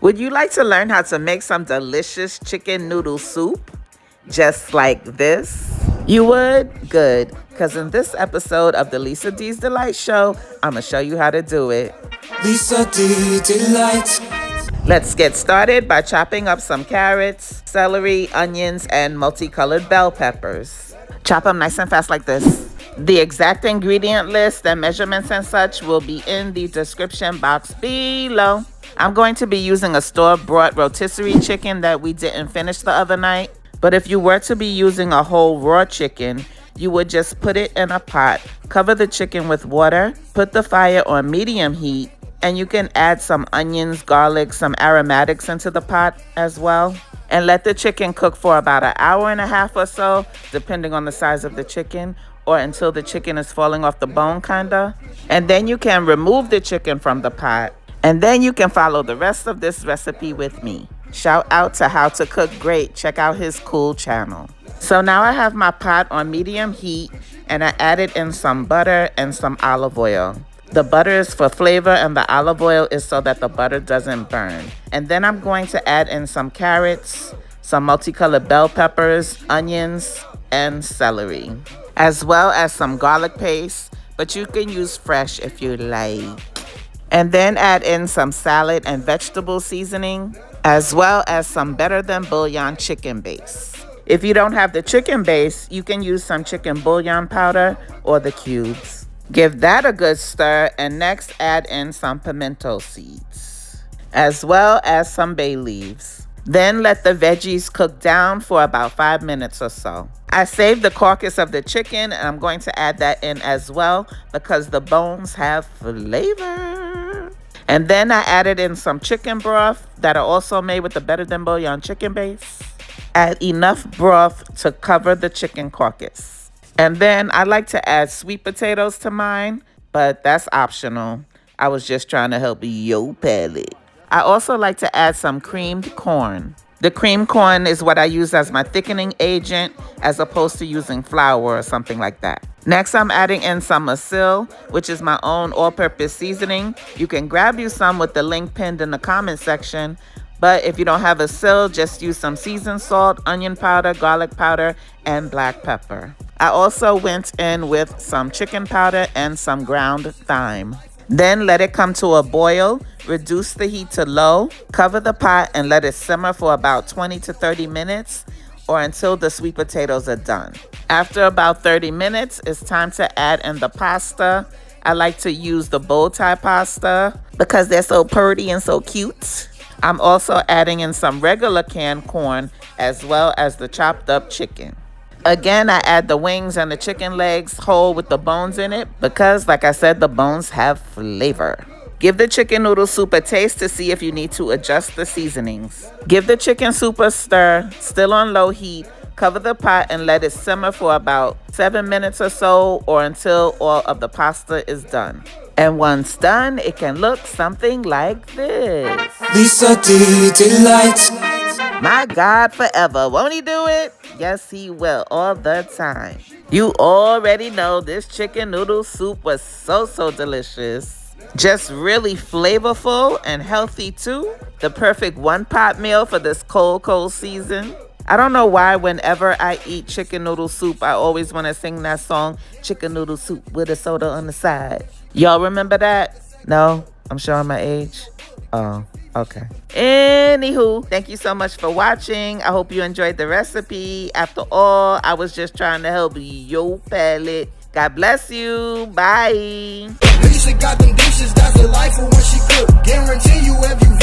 Would you like to learn how to make some delicious chicken noodle soup just like this? You would? Good, because in this episode of the Lisa D's Delight Show, I'm going to show you how to do it. Lisa D Delight. Let's get started by chopping up some carrots, celery, onions, and multicolored bell peppers. Chop them nice and fast like this. The exact ingredient list and measurements and such will be in the description box below. I'm going to be using a store-bought rotisserie chicken that we didn't finish the other night. But if you were to be using a whole raw chicken, you would just put it in a pot, cover the chicken with water, put the fire on medium heat, and you can add some onions, garlic, some aromatics into the pot as well. And let the chicken cook for about an hour and a half or so, depending on the size of the chicken, or until the chicken is falling off the bone kinda. And then you can remove the chicken from the pot. And then you can follow the rest of this recipe with me. Shout out to How to Cook Great. Check out his cool channel. So now I have my pot on medium heat and I added in some butter and some olive oil. The butter is for flavor and the olive oil is so that the butter doesn't burn. And then I'm going to add in some carrots, some multicolored bell peppers, onions, and celery, as well as some garlic paste, but you can use fresh if you like. And then add in some salad and vegetable seasoning, as well as some better than bouillon chicken base. If you don't have the chicken base, you can use some chicken bouillon powder or the cubes. Give that a good stir, and next add in some pimento seeds, as well as some bay leaves. Then let the veggies cook down for about 5 minutes or so. I saved the carcass of the chicken, and I'm going to add that in as well because the bones have flavor. And then I added in some chicken broth that are also made with the Better Than Bouillon chicken base. Add enough broth to cover the chicken carcass. And then I like to add sweet potatoes to mine, but that's optional. I was just trying to help your palate. I also like to add some creamed corn. The creamed corn is what I use as my thickening agent as opposed to using flour or something like that. Next, I'm adding in some ASIL, which is my own all-purpose seasoning. You can grab you some with the link pinned in the comment section, but if you don't have ASIL, just use some seasoned salt, onion powder, garlic powder, and black pepper. I also went in with some chicken powder and some ground thyme. Then let it come to a boil, reduce the heat to low, cover the pot and let it simmer for about 20 to 30 minutes or until the sweet potatoes are done. After about 30 minutes, it's time to add in the pasta. I like to use the bow tie pasta because they're so pretty and so cute. I'm also adding in some regular canned corn as well as the chopped up chicken. Again, I add the wings and the chicken legs whole with the bones in it because, like I said, the bones have flavor. Give the chicken noodle soup a taste to see if you need to adjust the seasonings. Give the chicken soup a stir, still on low heat. Cover the pot and let it simmer for about 7 minutes or so or until all of the pasta is done. And once done, it can look something like this. Lisa D Delight. My God, forever. Won't he do it? Yes, he will, all the time. You already know this chicken noodle soup was so delicious. Just really flavorful and healthy too. The perfect one-pot meal for this cold season. I don't know why whenever I eat chicken noodle soup, I always want to sing that song, Chicken Noodle Soup with a soda on the side. Y'all remember that? No? I'm showing my age? Oh, okay. Anywho, thank you so much for watching. I hope you enjoyed the recipe. After all, I was just trying to help your palate. God bless you. Bye. Lisa got them dishes, that's the life of when she cook. Guarantee you every